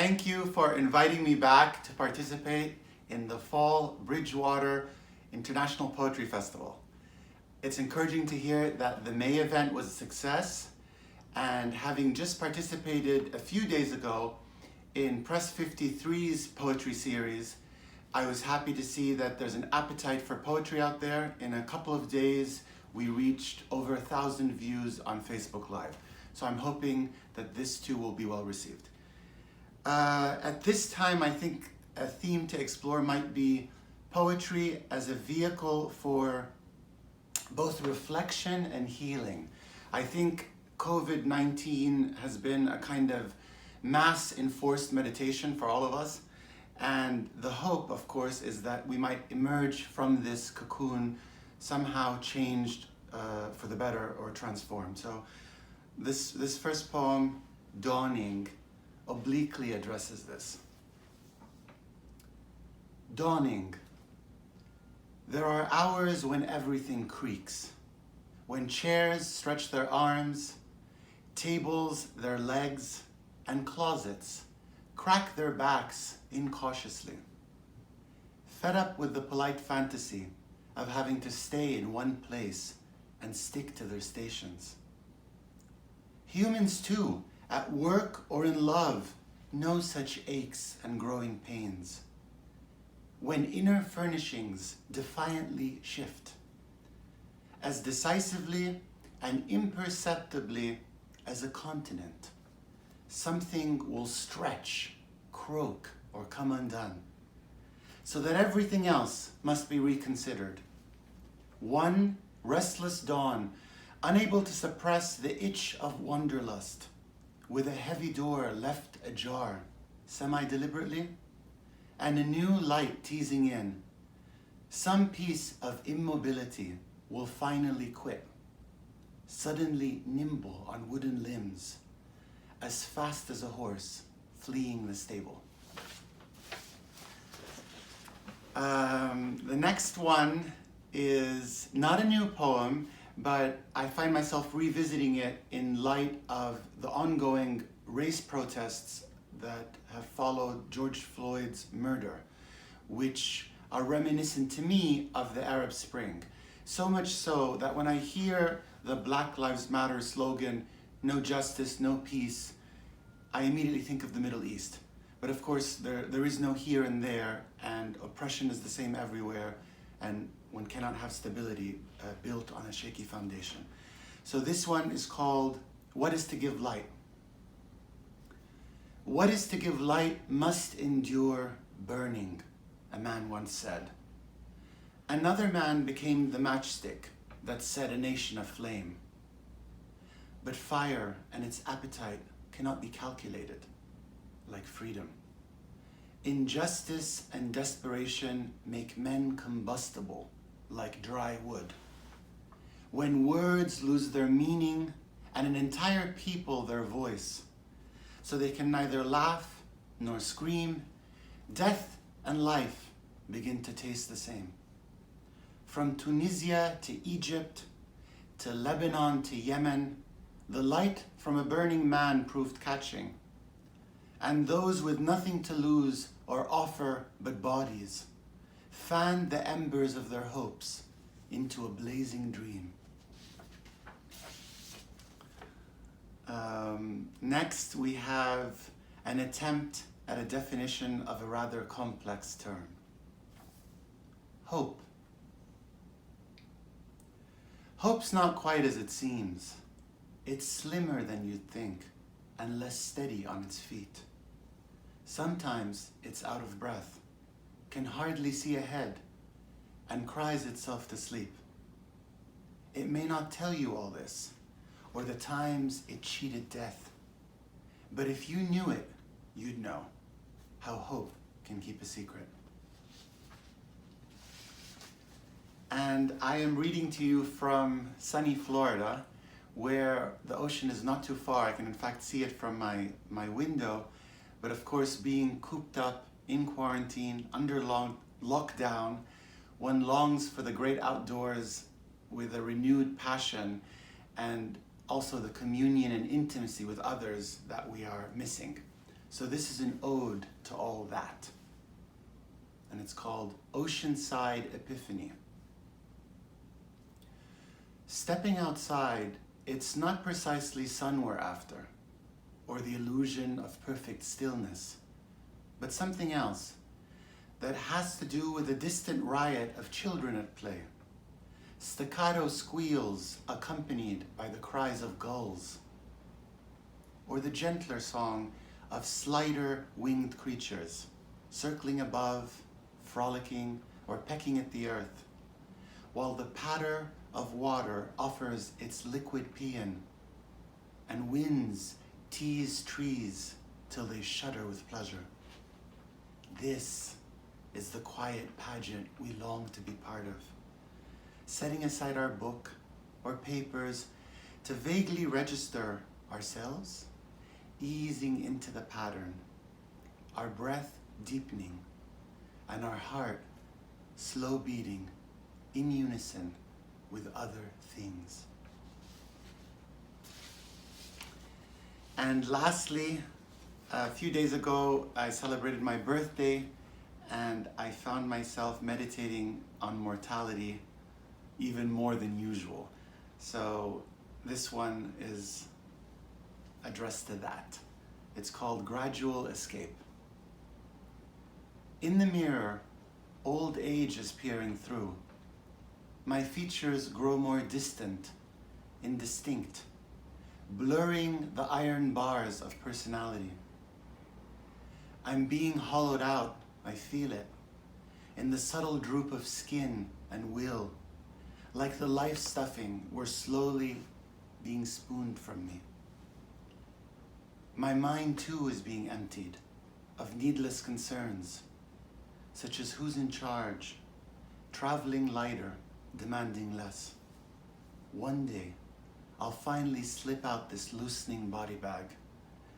Thank you for inviting me back to participate in the Fall Bridgewater International Poetry Festival. It's encouraging to hear that the May event was a success, and having just participated a few days ago in Press 53's poetry series, I was happy to see that there's an appetite for poetry out there. In a couple of days, we reached over 1,000 views on Facebook Live. So I'm hoping that this too will be well received. At this time, I think a theme to explore might be poetry as a vehicle for both reflection and healing. I think COVID-19 has been a kind of mass enforced meditation for all of us. And the hope, of course, is that we might emerge from this cocoon somehow changed for the better or transformed. So this first poem, Dawning, obliquely addresses this. Dawning. There are hours when everything creaks, when chairs stretch their arms, tables their legs, and closets crack their backs incautiously. Fed up with the polite fantasy of having to stay in one place and stick to their stations. Humans too, at work or in love, know such aches and growing pains. When inner furnishings defiantly shift, as decisively and imperceptibly as a continent, something will stretch, croak, or come undone, so that everything else must be reconsidered. One restless dawn, unable to suppress the itch of wanderlust, with a heavy door left ajar, semi-deliberately, and a new light teasing in, some piece of immobility will finally quit, suddenly nimble on wooden limbs, as fast as a horse fleeing the stable. The next one is not a new poem, but I find myself revisiting it in light of the ongoing race protests that have followed George Floyd's murder, which are reminiscent to me of the Arab Spring. So much so that when I hear the Black Lives Matter slogan, no justice, no peace, I immediately think of the Middle East. But of course, there is no here and there, and oppression is the same everywhere, and one cannot have stability built on a shaky foundation. So this one is called, What is to Give Light? What is to give light must endure burning, a man once said. Another man became the matchstick that set a nation aflame. But fire and its appetite cannot be calculated, like freedom. Injustice and desperation make men combustible, like dry wood. When words lose their meaning and an entire people their voice, so they can neither laugh nor scream, death and life begin to taste the same. From Tunisia to Egypt, to Lebanon to Yemen, the light from a burning man proved catching, and those with nothing to lose or offer but bodies fanned the embers of their hopes into a blazing dream. Next, we have an attempt at a definition of a rather complex term. Hope. Hope's not quite as it seems. It's slimmer than you'd think and less steady on its feet. Sometimes it's out of breath, can hardly see ahead, and cries itself to sleep. It may not tell you all this, or the times it cheated death. But if you knew it, you'd know how hope can keep a secret. And I am reading to you from sunny Florida, where the ocean is not too far. I can in fact see it from my window. But of course, being cooped up in quarantine, under lockdown, one longs for the great outdoors with a renewed passion, and also the communion and intimacy with others that we are missing. So this is an ode to all that. And it's called Oceanside Epiphany. Stepping outside, it's not precisely sun we're after, or the illusion of perfect stillness, but something else that has to do with a distant riot of children at play. Staccato squeals accompanied by the cries of gulls, or the gentler song of slighter winged creatures, circling above, frolicking, or pecking at the earth, while the patter of water offers its liquid paean, and winds tease trees till they shudder with pleasure. This is the quiet pageant we long to be part of, setting aside our book or papers to vaguely register ourselves, easing into the pattern, our breath deepening, and our heart slow beating in unison with other things. And lastly, a few days ago, I celebrated my birthday, and I found myself meditating on mortality even more than usual. So this one is addressed to that. It's called Gradual Escape. In the mirror, old age is peering through. My features grow more distant, indistinct, blurring the iron bars of personality. I'm being hollowed out, I feel it, in the subtle droop of skin and will, like the life stuffing were slowly being spooned from me. My mind too is being emptied of needless concerns, such as who's in charge, traveling lighter, demanding less. One day, I'll finally slip out this loosening body bag,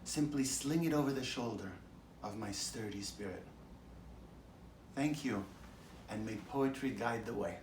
simply sling it over the shoulder of my sturdy spirit. Thank you, and may poetry guide the way.